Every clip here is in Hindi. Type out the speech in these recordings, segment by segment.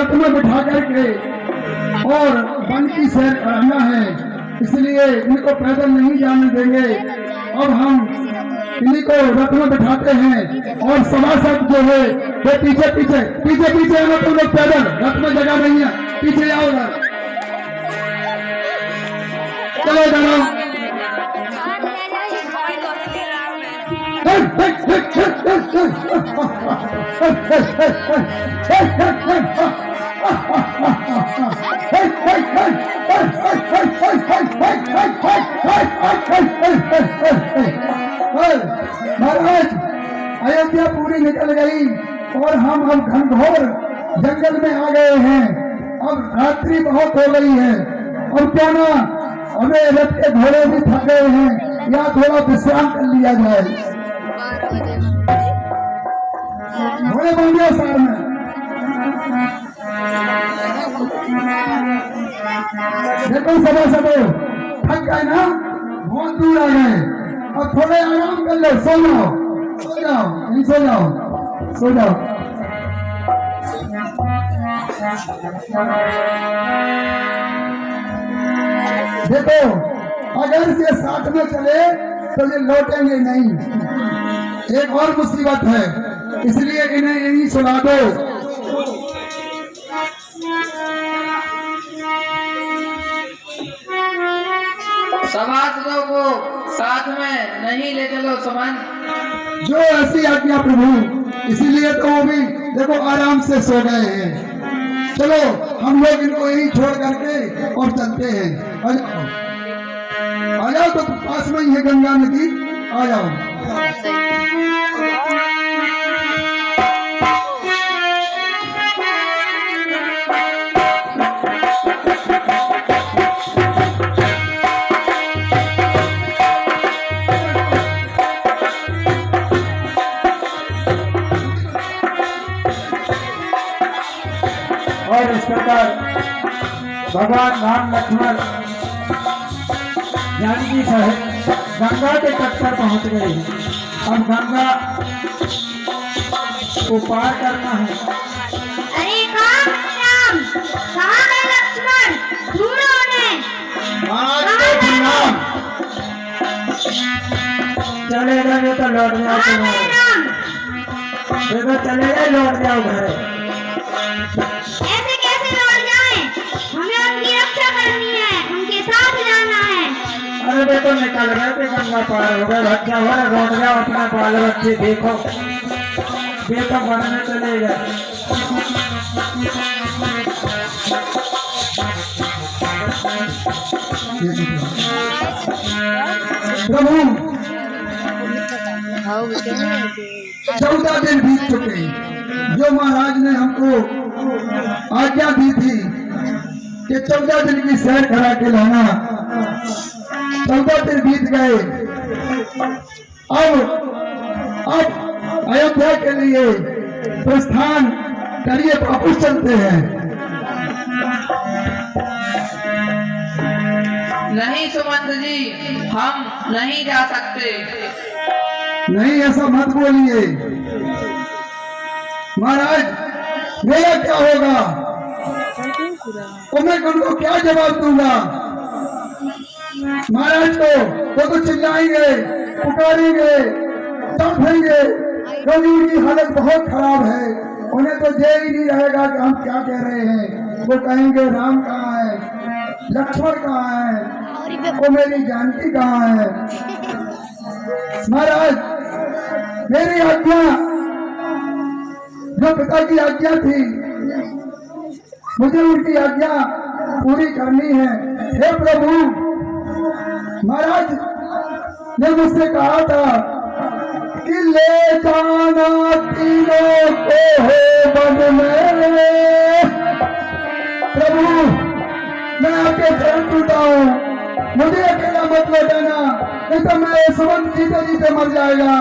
रथ में बिठा करके और वन की सैर कराना है, इसलिए इनको पैदल नहीं जाने देंगे। अब हम इन्हीं को रथ में बिठाते हैं और सभासद जो है वो पीछे पीछे पीछे पीछे आना, तुम लोग पैदल, रथ में जगह नहीं है, पीछे आओ उधर, चलो जाओ। महाराज, अयोध्या पूरी निकल गई और हम अब घनघोर जंगल में आ गए हैं। अब रात्रि बहुत हो गई है, अब क्या ना हमें रथ के घोड़े भी थक गए हैं, या थोड़ा विश्राम कर लिया जाए। घोड़े बांधिए सार में। देखो सभासदों, थक गए ना, बहुत दूर आ गए, और थोड़े आराम कर लो, सो जाओ, सो जाओ, नहीं सो जाओ, सो जाओ। देखो अगर ये साथ में चले तो ये लौटेंगे नहीं, एक और मुसीबत है, इसलिए इन्हें यहीं सुला दो। सभासदों को साथ में नहीं ले चलो समन। जो ऐसी आज्ञा प्रभु, इसीलिए तो वो भी देखो आराम से सो गए हैं। चलो हम लोग इनको यहीं छोड़ करके और चलते हैं। आ जाओ, तो पास में ही है गंगा नदी, आ जाओ। और इस प्रकार भगवान राम लक्ष्मण जानकी सहित गंगा के तट पर पहुंच गए हैं। अब गंगा को पार करना है। अरे कहाँ है राम, कहाँ है लक्ष्मण, ढूंढो उन्हें। चले गए तो लौट जाओ, देखो चले गए, लौट जाओ घर। ऐसे कैसे लौट जाएं? हमें उनकी रक्षा करनी है, उनके साथ जाना है। अरे देखो निकल गए थे, गंगा पार हो गए, बच्चा हो रहा, लौट जाओ अपना बाल बच्चे देखो, देखो बनने चले गए। प्रभु 14 दिन बीत चुके, जो महाराज ने हमको आज्ञा दी थी कि 14 दिन की सैर करा के लाना, 14 दिन बीत गए। अब अयोध्या के लिए प्रस्थान करिए, वापस चलते हैं। नहीं सुमंत जी, हम नहीं जा सकते। नहीं, ऐसा मत बोलिए महाराज, मेरा क्या होगा, और मैं उनको क्या जवाब दूंगा। महाराज को वो तो चिल्लाएंगे, पुकारेंगे, तड़पेंगे, क्योंकि उनकी हालत बहुत खराब है। उन्हें तो ये ही नहीं रहेगा कि हम क्या कह रहे हैं। वो कहेंगे राम कहाँ है, लक्ष्मण कहाँ है, वो मेरी जानकी कहाँ है। महाराज, मेरी आज्ञा, जो पिता की आज्ञा थी, मुझे उनकी आज्ञा पूरी करनी है। हे प्रभु, महाराज ने मुझसे कहा था कि ले जाना तीनों को वन में। प्रभु, मैं आपके चरण छूता हूँ, मुझे अकेला मत ले जाना, नहीं तो मैं सुमंत जीते जीते मर जाएगा।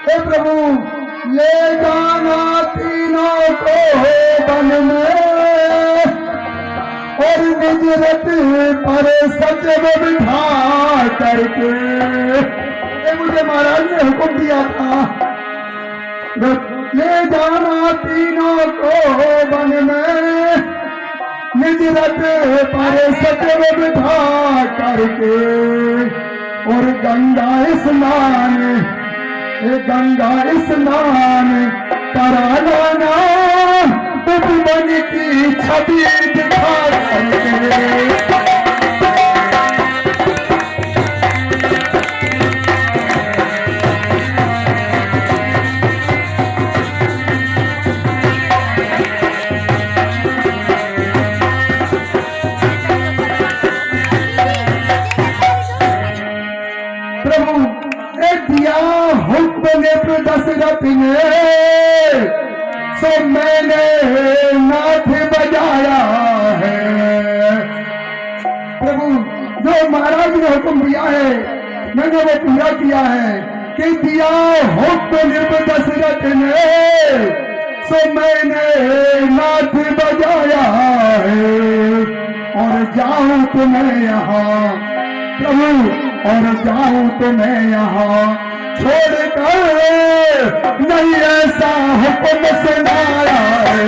हे प्रभु, ले जाना तीनों को वन में, और निज रथ पर सच में बिठा करके। ये मुझे महाराज ने हुक्म दिया था। ले जाना तीनों को वन में निज रथ पर सचव बिठा करके और गंगा स्नान करा लाना उपवन की छवि दिखा करके। प्रभु ने दिया हुक्म ने दशरथ ने सो मैंने नाथ बजाया है। प्रभु जो महाराज ने हुक्म दिया है मैंने वो पूरा किया है कि दिया हुक्म ने दशरथ ने सो मैंने नाथ बजाया है। और जाऊं तुम्हें यहाँ प्रभु और जाऊं तुम्हें यहाँ छोड़कर नहीं ऐसा हुक्म सुनाया है।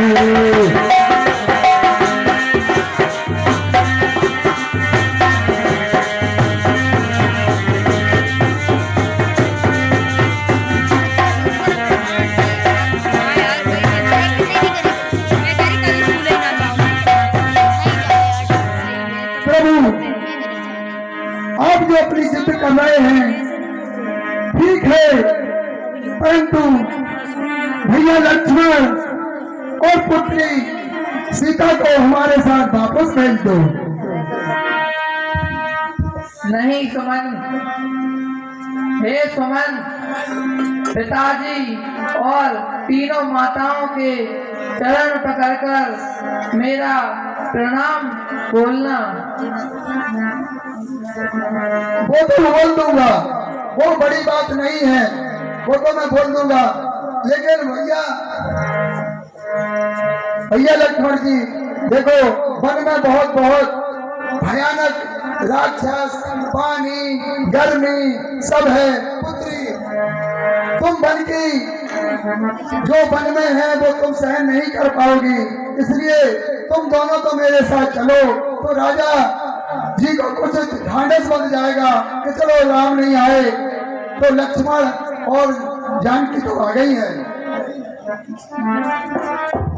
आप जो अपनी जिद कर रहे हैं ठीक है, परंतु भैया लक्ष्मण और पुत्री सीता को हमारे साथ वापस भेज दो। नहीं सुमन, हे सुमन, पिताजी और तीनों माताओं के चरण पकड़कर मेरा प्रणाम बोलना। वो तो बोल दूंगा, वो बड़ी बात नहीं है, वो तो मैं बोल दूंगा। लेकिन भैया लक्ष्मण जी देखो, वन में बहुत भयानक राक्षस, पानी, गर्मी सब है। पुत्री तुम वन की जो वन में है वो तुम सहन नहीं कर पाओगी, इसलिए तुम दोनों तो मेरे साथ चलो तो राजा जी को कुछ ढांढस बन जाएगा कि चलो राम नहीं आए तो लक्ष्मण और जानकी तो आ गई है।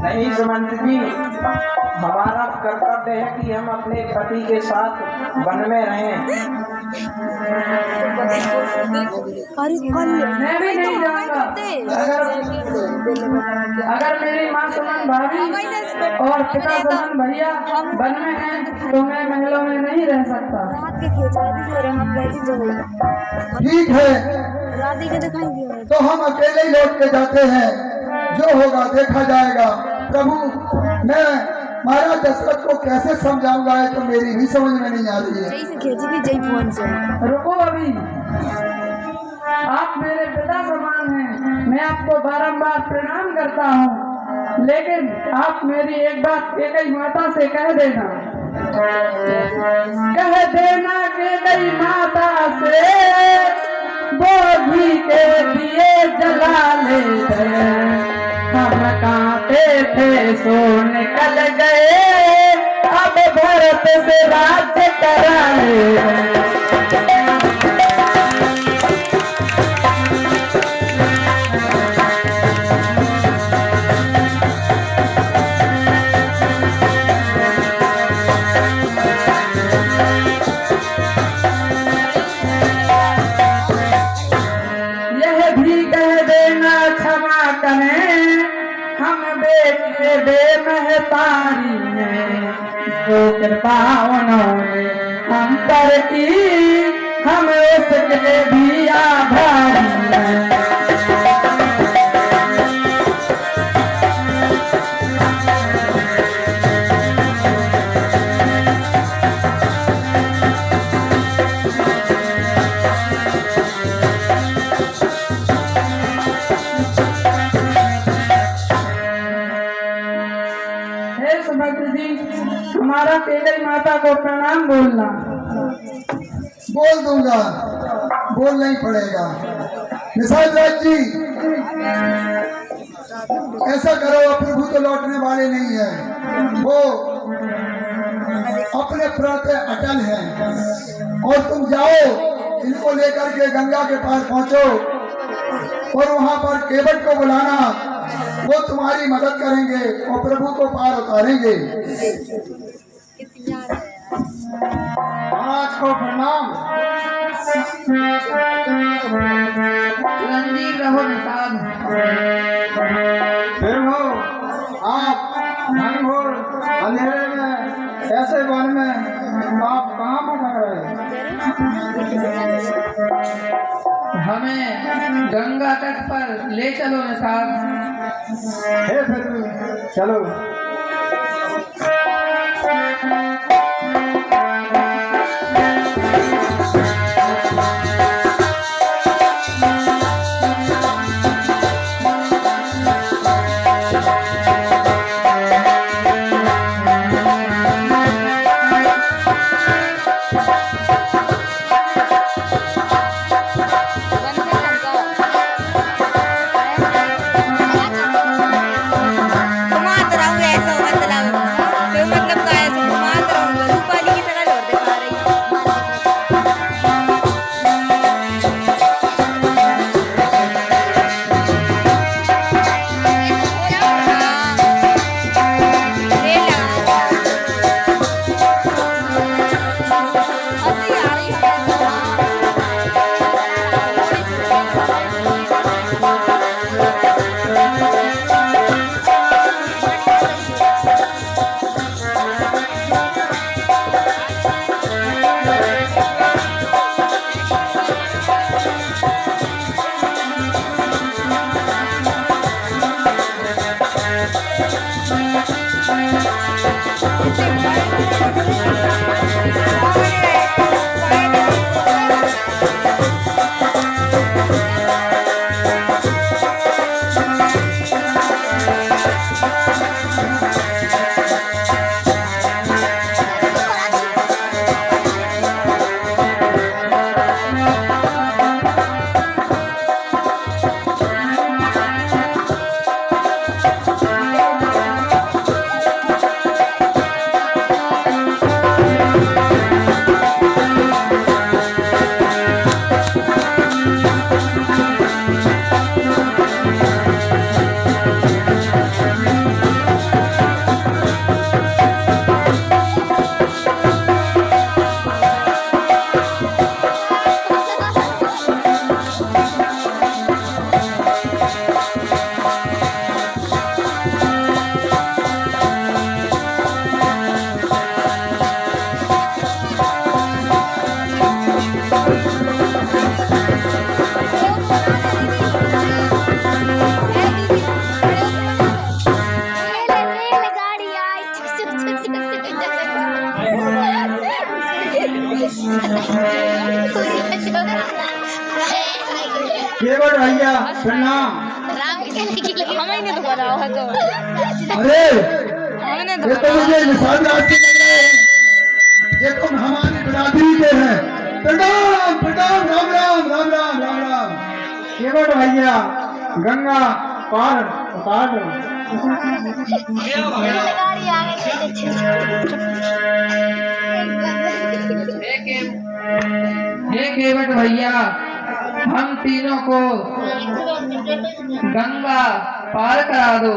नहीं सुमंत जी, हमारा कर्तव्य है कि हम अपने पति के साथ वन में रहें। मैं भी नहीं जाऊंगा। अगर मेरी माँ सुमन भाभी और पिता सुमन भैया वन में हैं तो मैं महलों में नहीं रह सकता। ठीक है, तो हम अकेले ही लौट के जाते हैं, जो होगा देखा जाएगा। प्रभु मैं महाराज दशरथ को कैसे समझाऊंगा है तो मेरी भी समझ में नहीं आ रही है। रुको अभी, आप मेरे पिता समान हैं, मैं आपको बारंबार प्रणाम करता हूँ, लेकिन आप मेरी एक बात एक माता से कह देना कि गई माता से वो घी के दिए जला ले गए। हम कांपे थे सो निकल गए, अब भरत से राज्य कराए। महतारी ने जो कृपा उन्होंने हम पर की, हम उसके भी आभारी हैं। हमारा केकई माता को प्रणाम बोलना। बोल दूंगा, बोलना ही पड़ेगा। निषाद राज जी ऐसा करो, प्रभु तो लौटने वाले नहीं है, वो अपने प्रण पे अटल हैं। और तुम जाओ, इनको लेकर के गंगा के पास पहुंचो और वहां पर केवट को बुलाना, वो तुम्हारी मदद करेंगे और प्रभु को पार उतारेंगे। महाराज को प्रणाम। चिरंजीव रहो निषाद। फिर हो आप घनघोर अंधेरे में, ऐसे वन में आप कहाँ भटक रहे? हमें गंगा तट पर ले चलो निषाद। हे फिर चलो। केवट भैया प्रणाम। हमें नहीं तो बनाओ है तो अरे हमने तो ये तो मुझे निशान राज के लग रहे हैं, ये तो हमारी बिरादरी के हैं। प्रणाम प्रणाम, राम राम राम राम राम राम। केवट भैया गंगा पार उतार दो। गाड़ी आ गई। हे केवट भैया, हम तीनों को गंगा पार करा दो।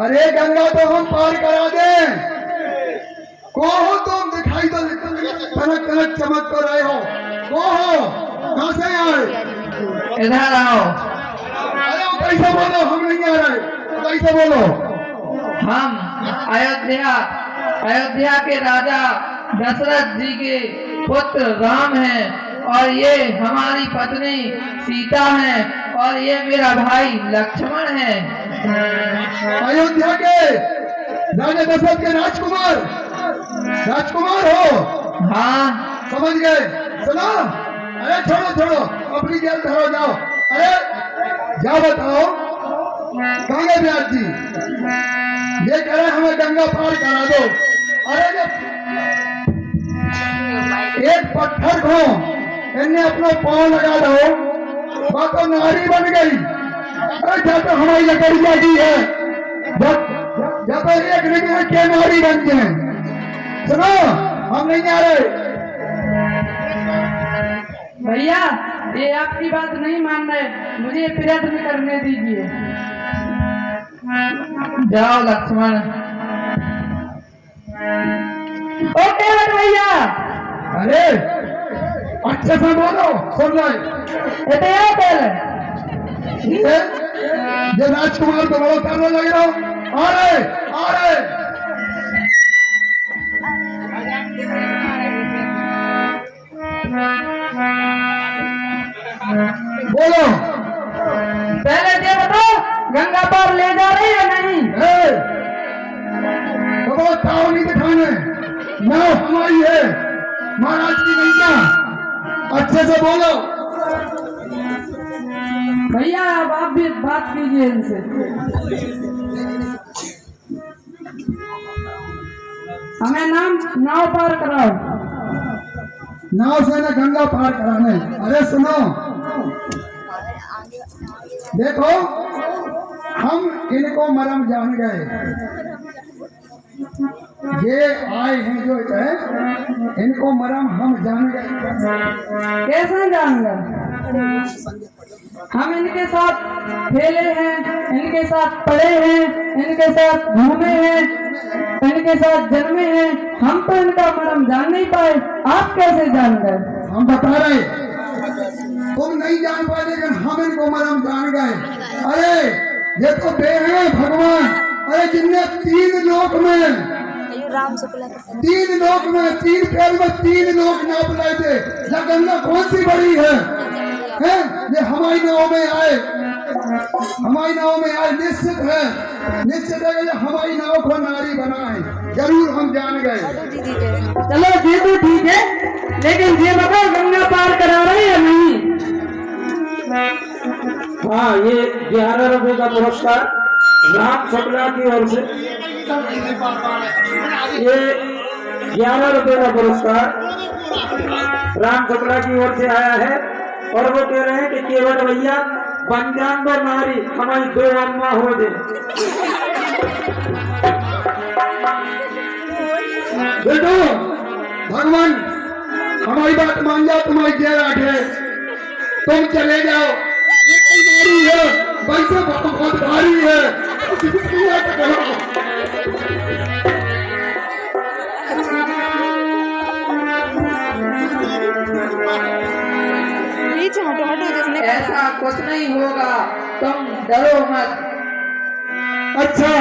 अरे गंगा तो हम पार करा दें, को हो तुम? दिखाई तो कनक कनक चमक तो रहे हो, को हो? कहाँ से आए? इधर आओ। अरे कैसे बोलो, हम नहीं आ रहे, कैसे बोलो? हम अयोध्या के राजा दशरथ जी के पुत्र राम हैं, और ये हमारी पत्नी सीता है, और ये मेरा भाई लक्ष्मण है। अयोध्या के राजा दशरथ के राजकुमार हो? हाँ समझ गए। सुनो, अरे छोड़ो छोड़ो, अपनी जेल धरो, जाओ। अरे जाओ, बताओ कहाँ गए व्यास जी? ये कह रहे हमें गंगा पार करा दो। अरे जब एक पत्थर को इनने अपना पांव लगा दो, वह तो नारी बन गई, अरे जब तो हमारी लकड़ी जाती है, जब जब तो एक निकले के नारी बन गए। सुनो, हम नहीं आ रहे। भैया ये आपकी बात नहीं मान रहे, मुझे प्रयत्न करने दीजिए। जाओ लक्ष्मण। ओके भैया। अरे अच्छे से बोलो, सुन रहे। ये आओ पहले। ये राजकुमार को बहुत करने लग रहा हूँ। आ रहे, आ रहे। बोलो। पहले ये बताओ गंगा पार ले जा रही है नहीं? तो बहुत ताव नहीं दिखाने, नाव हमारी है, महाराज की नहीं क्या? अच्छे से बोलो। भैया अब आप भी बात कीजिए इनसे। हमें नाव पार कराओ। नाव से ना गंगा पार कराने। अरे सुनो, देखो हम इनको मरम जान गए। ये आए हैं जो है, इनको मरम हम जान गए। कैसे जान गए? हम इनके साथ खेले हैं, इनके साथ पढ़े हैं, इनके साथ घूमे हैं, इनके साथ जन्मे हैं। हम तो इनका मरम जान नहीं पाए, आप कैसे जान गए? हम बता रहे, तुम नहीं जान पाए लेकिन हम इनको मरम जान गए। अरे ये तो वे हैं भगवान, अरे जिनने तीन लोक में, तीन लोक में, तीन पैर में तीन लोक नाप लाए थे। या गंगा कौन सी बड़ी है? ये हमारी नाव में आए, हमारी नाव में आए। निश्चित है कि हमारी नाव को नारी बनाए, जरूर हम जान गए। चलो ये तो ठीक है, लेकिन ये बताओ गंगा पार करा रहे या नहीं? हाँ, ये 11 रुपए का पुरस्कार राम शुक्ला की ओर से, ये 11 रुपए का पुरस्कार राम शुक्ला की ओर से आया है। और वो कह रहे हैं कि केवट भैया बन जान दो नारी, हमारी 2 अम्मा हो जाए। देखो भगवान, हमारी बात मान जाओ, तुम्हारी जय आठे, तुम चले जाओ। ये नारी है, वैसे बहुत भारी है। ऐसा कुछ नहीं होगा, तुम डरो मत। अच्छा,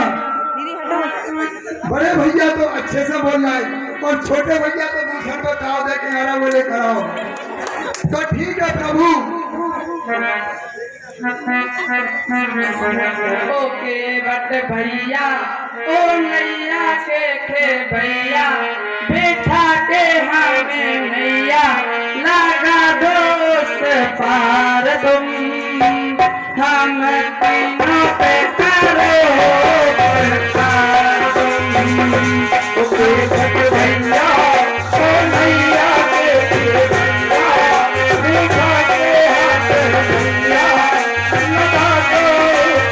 बड़े भैया तो अच्छे से बोल रहे हैं और छोटे भैया तो दूसर बताओ दे के हरा बोले कराओ। तो ठीक है प्रभु। ओके बट भैया, ओ नैया के भैया, बैठा के हमें नैया, लगा दोस्त पार तुम, हम तीनों पे करो पार तुम। ओके बट भैया, ओ नैया के भैया, बैठा के हमें नैया, लगा दोस्त पार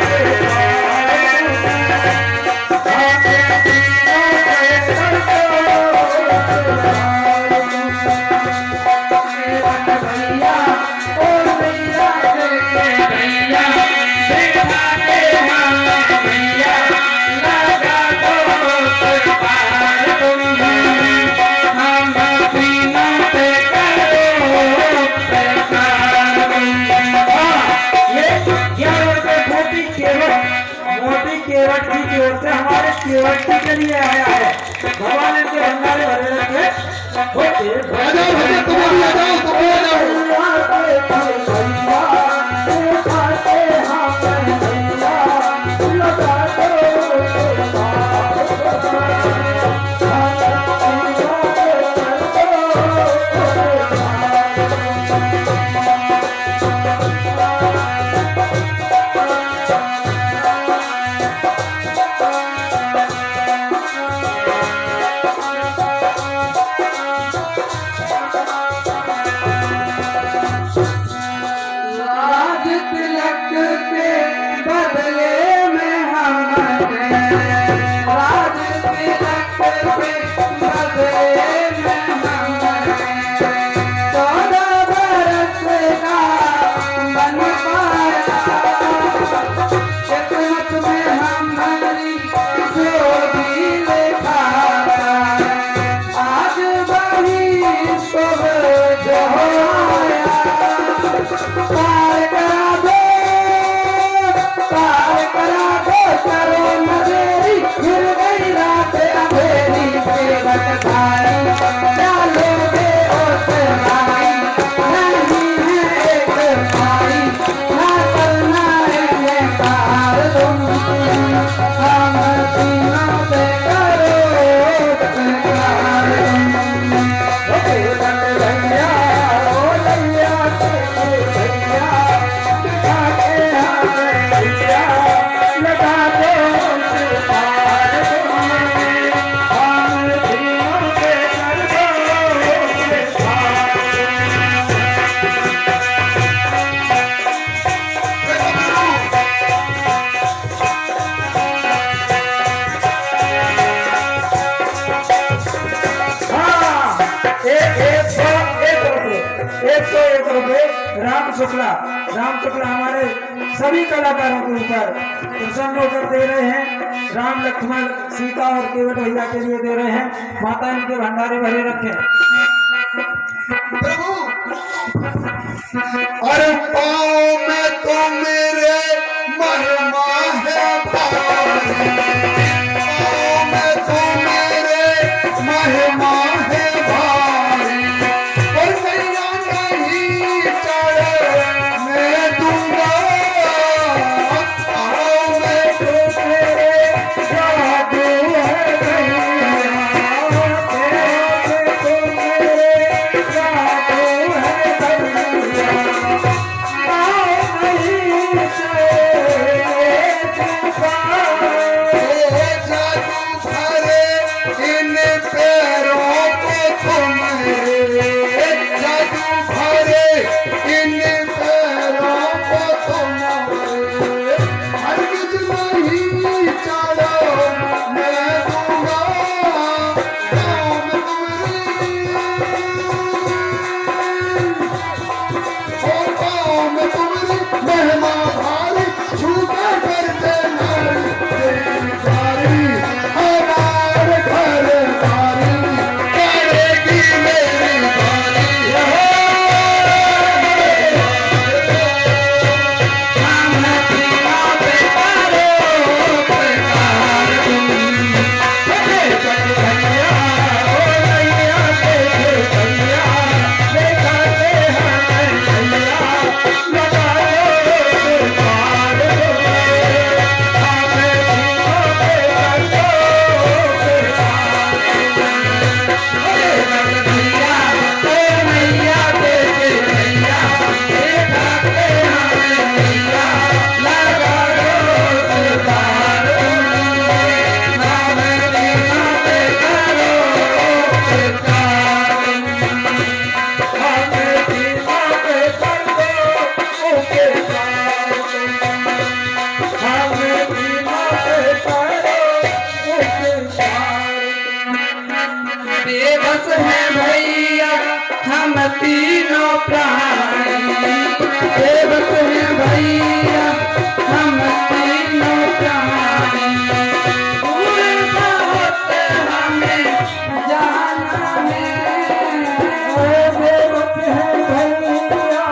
केवट जी की ओर से हमारे केवट जी के लिए आया है। भगवान इनके भंडारे भरे रखे। से राम शुक्ला हमारे सभी कलाकारों के ऊपर प्रसन्न होकर दे रहे हैं। राम लक्ष्मण सीता और केवट भैया के लिए दे रहे हैं। माता इनके भंडारे भरे रखें। प्रभु अरे पाँव में तो मेरे महिमा है भारी, पाँव में तो मेरे महिमा है भारी, पर मैया नहीं चढ़े मैं दूंगा, पाँव में तो मेरे जादू है भैया, पाँव में तो मेरे जादू है भैया, पाँव नहीं चढ़े जादू भरे इन पैरों को तुम्हारे, जादू भरे इन पैरों को तुम्हारे, हरगिज नहीं चढ़ो मैं दूंगा, काम तुम्हारी महिमा भारी, छूटा करते नारी तेरी सारी, हमार घर बारी करेगी मेरी बारी, बेबस है भैया हम तीनों प्राणी, बेबस है भैया हम तीनों प्राणी, पूरे बहुत हमें जाना है, बेबस है भैया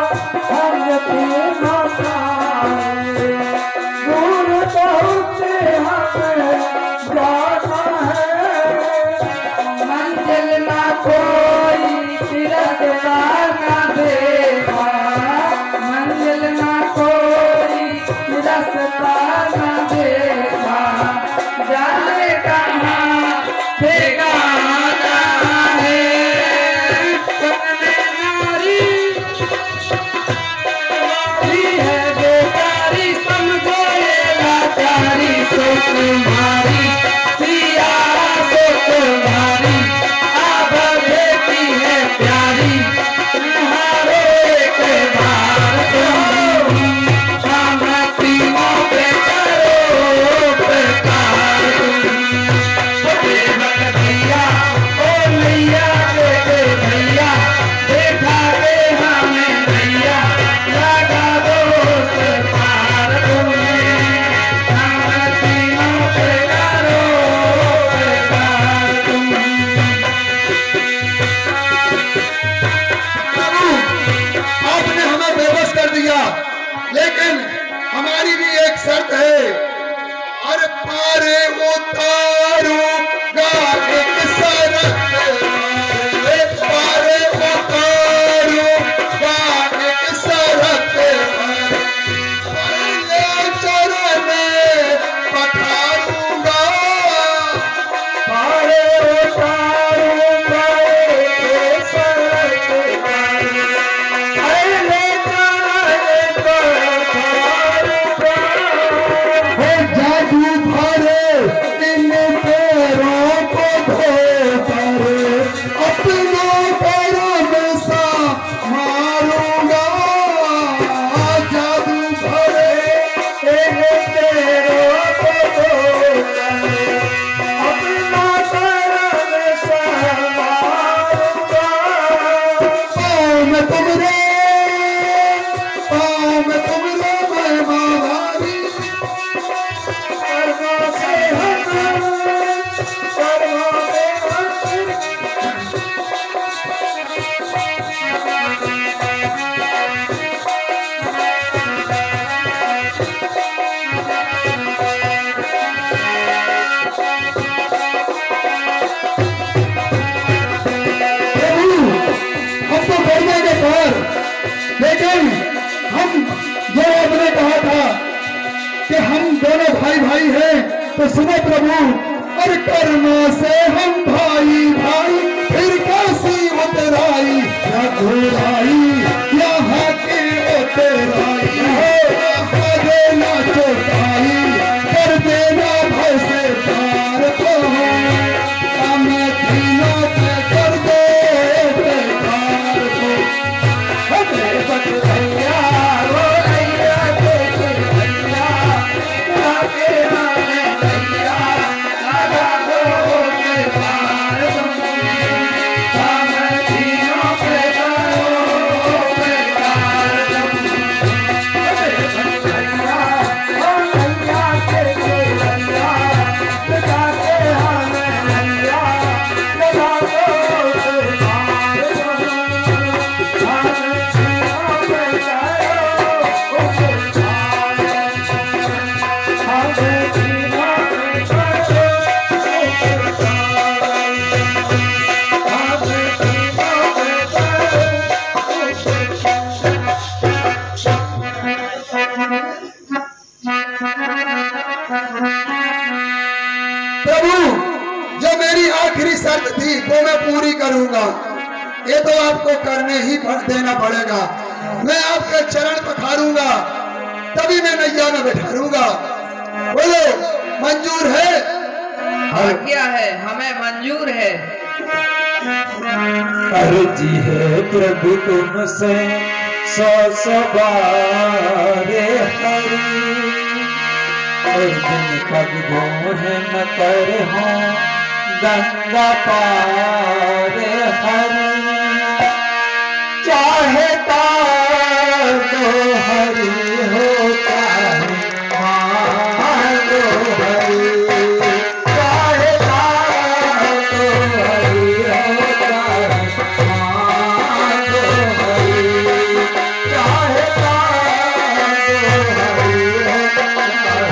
हम तीनों प्राणी, पूरे बहुत हमें जाना है, मंजिल ना कोई तिरस्ता ना देगा, मंजिल ना कोई तिरस्ता ना देगा, जाने कहाँ ठिकाना है, सपने नारी है बेकारी, समझो ये लाचारी, तो तुम्हारी सिया तो तुम्हारी आभेती है प्यारी, तुम्हारे एक बार तुम हम तीनों पे करो प्रकार तुम, भैया ओ मैया बेटे भैया देखा के हमें भैया लगा दो पार तुम्हें, हम तीनों पे करो प्रकार तुम। आपने हमें बेबस कर दिया, लेकिन हमारी भी एक शर्त है, अरे पारे उतारू एक शरत, पारे उतारू एक शरत, पहले चरण पठारूंगा, पारे उतारूंगा एक शरत, पहले चरण पठारूंगा, जादू भरे इन पैरों को भाई है तो सुनो प्रभु, और कर्मा से हम भाई भाई, फिर कैसी उतराई रघुराई यहाँ की उतराई हो, यहाँ देना चौथाई कर देना भय से पार को, हम तीनों से कर दे बेकार को। मेरे पति भैया वो भैया देखे भैया लागे हमें भैया लगा दो के पार हम तीनों पे करो बेकार। मेरे पति भैया वो भैया देखे भैया लागे हमें भैया लगा दो के प्रभु, जो मेरी आखिरी शर्त थी वो मैं पूरी करूंगा, ये तो आपको करने ही देना पड़ेगा। मैं आपके चरण पखारूंगा तभी मैं नैया में बैठारूंगा। बोलो मंजूर है? आज्ञा है, हमें मंजूर है। अर्जी है प्रभु तुमसे सौ सौ बारे हरि, अर्जुन पग है न कर हो गंगा पारे हरि, चाहे तो हरि होता है मानो हरि, चाहे तो हरि होता है मानो हरि, चाहे तो हरि होता है।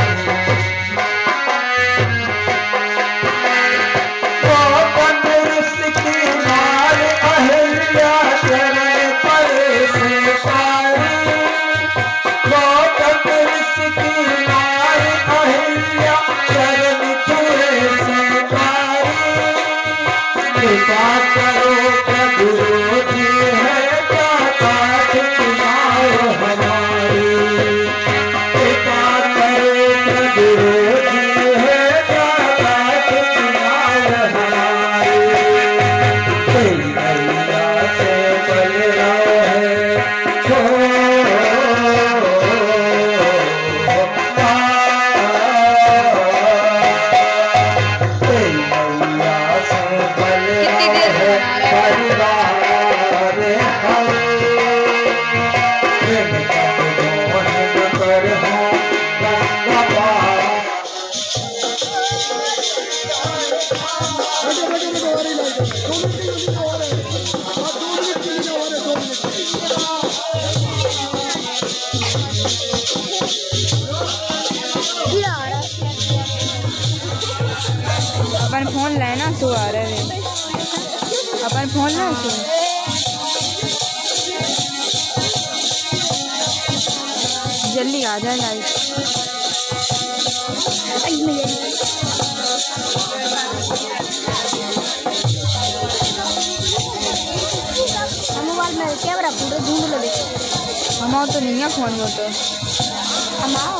वो तंदुरुस्त की मार अहिल्या चरण पर से पारी, वो तंदुरुस्त की मार अहिल्या चरण छुए से पारी, कृपा करो प्रभु जी है क्या बात सुनाओ हमारी, कृपा करो प्रभु जी है क्या बात सुनाओ हमारी, तेरी मैया से बल रहे हो तेरी मैया से बल रहे परिवार हरे, प्रेम का मोहन कर हो गंगा पार। अपन फोन लेना तू आ रहे अपन फोन ना तू जल्दी आ जा लाइट मोबाइल में कैमरा पूरे ढूंढ लो। हम तो नहीं है फोन वो तो हम आओ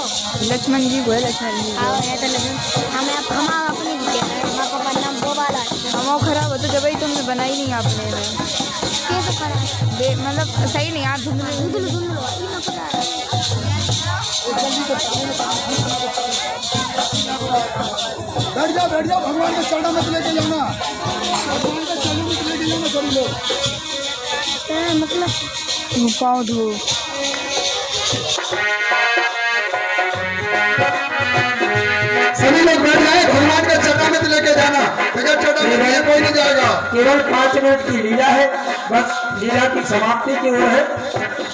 लक्ष्मण जी को है लक्ष्मण जी आओ है तो लगे हम अपनी हमारा नाम बोबाला हम खराब हो तो जब ही तुमने बनाई नहीं आपने में कैसे करा मतलब सही नहीं आप ढूंढ लो ये ना पता बैठ जाओ भगवान के चरणों में लेके जाना, भगवान के चरणों में लेके जाना सभी लोग। मतलब पाँव धो सभी लोग बैठ जाए, भगवान के चरणों में लेके जाना, बगैर चरणों में कोई नहीं जाएगा। केवल 5 मिनट की लीला है, बस लीला की समाप्ति की ओर है।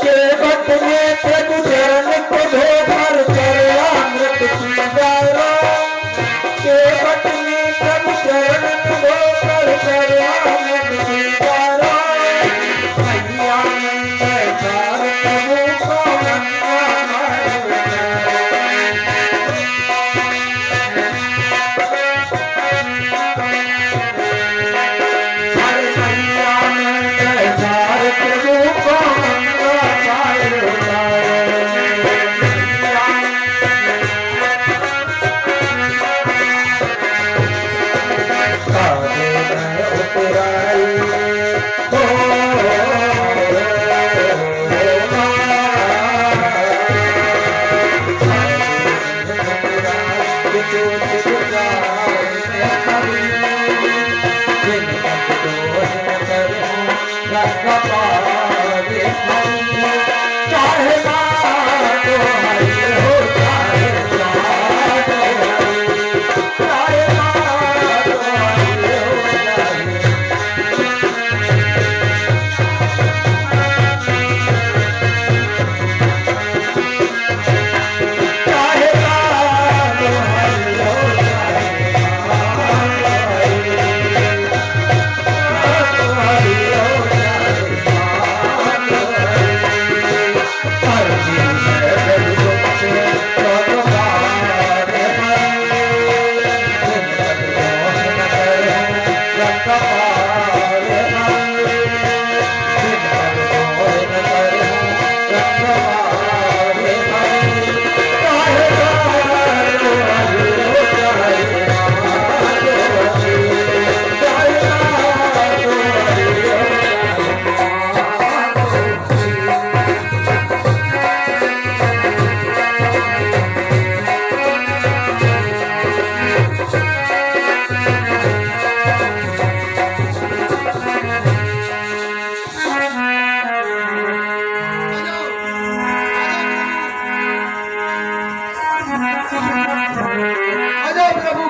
केवट में प्रभु चरण को धोकर चरण अमृत की धारा, केवट में प्रभु चरण को धोकर चरण अमृत की धारा, मैया नंदकार प्रभु को गंगा मार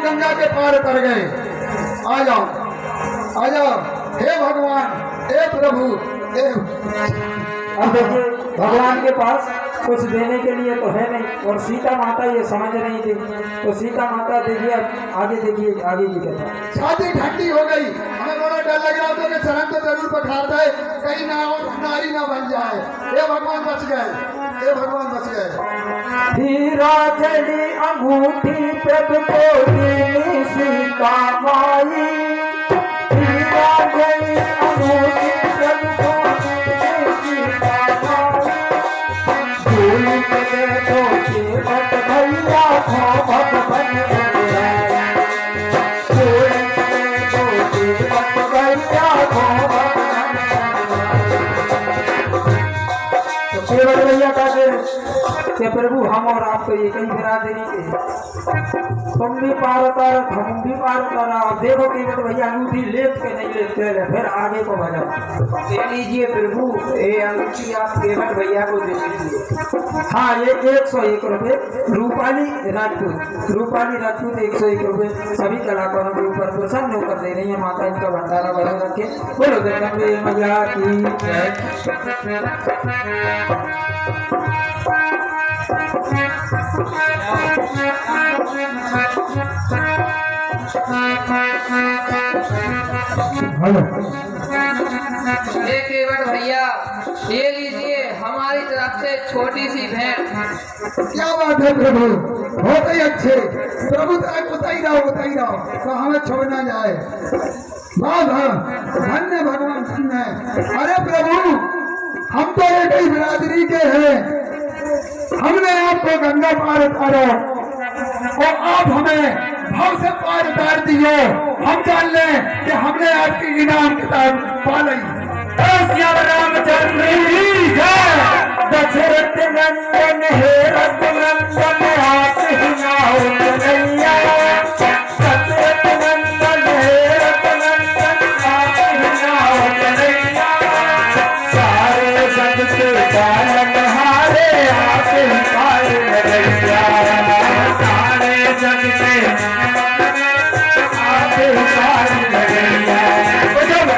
गंगा के पार कर गए। आ जाओ आ जाओ, हे भगवान, हे प्रभु, हे। अब देखिए भगवान के पास कुछ देने के लिए तो है नहीं, और सीता माता ये समझ नहीं थी, तो सीता माता देखिए आगे देखिए आगे की कथा। छाती ठंडी हो गई, हमें बड़ा डर लग रहा था कि चरण तो जरूर पखारता है, कहीं ना और नारी ना बन जाए। हे भगवान बच गए, हे भगवान बच गए। हीरा जड़ी अंगूठी प्रभु को दीनी सीता माई, हीरा जड़ी अंगूठी प्रभु को दीनी सीता माई, भूल के तो केवट भैया खो भगवन बुलाया, भूल के तो केवट भैया खो भगवन बुलाया। तो केवट भैया कहते कि प्रभु हम और आप तो एक ही बिरादरी के, तुम भी पार उतार हम भी पार उतारा। आप देखो कि भैया अंगूठी लेप के नहीं लेते रहे, फिर आगे को बढ़ा। दे लीजिए प्रभु, ये अंगूठी आप केवट भैया को दे दीजिए। हाँ, ये 101 रुपये रूपाली राजपूत, रूपाली राजपूत 101 रुपये सभी कलाकारों के ऊपर प्रसन्न होकर दे रही है। माता इनका भंडारा बना रखे। बोलो जगदम्बे मैया की जय। ये केवट भैया, ये लीजिए हमारी तरफ से छोटी सी भेंट। क्या बात है प्रभु, बहुत ही अच्छे प्रभु, बताई रहो तो हमें छोड़ना जाए। वाह धन्य भगवान, धन्य। अरे प्रभु, हम तो एक ही बिरादरी के हैं, हमने आपको गंगा पार उतारा और आप हमें भाव से पार उतार दिए। हम जान लें कि हमने आपकी इनाम किताब पा ली। रामचंद्र दशरथ नंदन हे रघुनंदन हाथ हिलाओ कन्हैया, दशरथ नंदन हे रघुनंदन हाथ हिलाओ कन्हैया, सारे जग के पालन हारे आप हिलाए कन्हैया, सारे जग के आप हिलाए कन्हैया। जब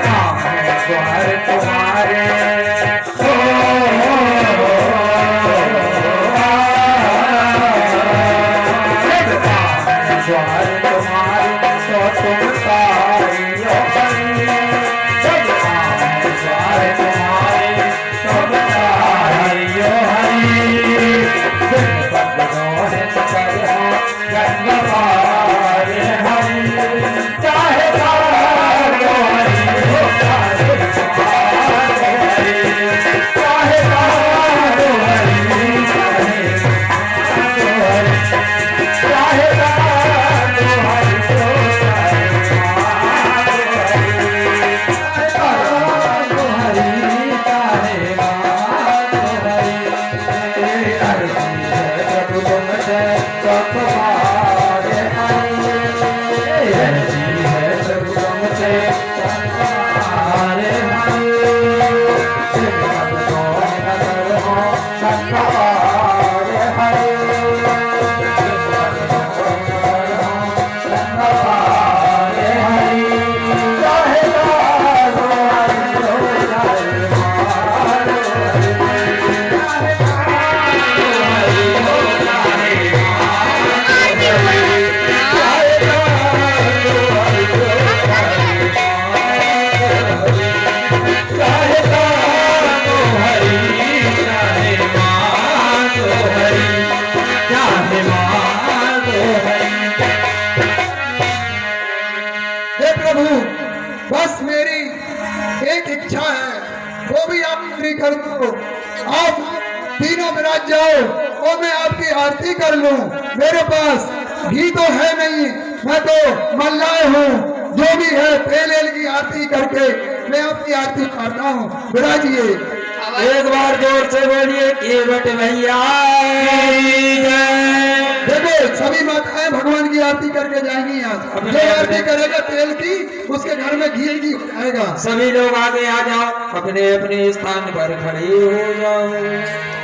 द्वार तुम्हारे द्वार तुम्हारे तो तुम तारियो हरि, जब द्वार तुम्हारे तो तारियो हरि। हे प्रभु, बस मेरी एक इच्छा है, वो भी आप पूरी कर दो। आप तीनों विराज जाओ और मैं आपकी आरती कर लूं। मेरे पास घी तो है नहीं, मैं तो मल्लाह हूँ। जो भी है तेल की आरती करके मैं आपकी आरती करता हूँ। विराजिए, एक बार जोर से बोलिए केवट भैया देखो सभी माताएं भगवान की आरती करके जाएंगी। आज जो आरती करेगा तेल की, उसके घर में घी हो जाएगा। सभी लोग आगे आ जाओ, अपने अपने स्थान पर खड़े हो जाओ।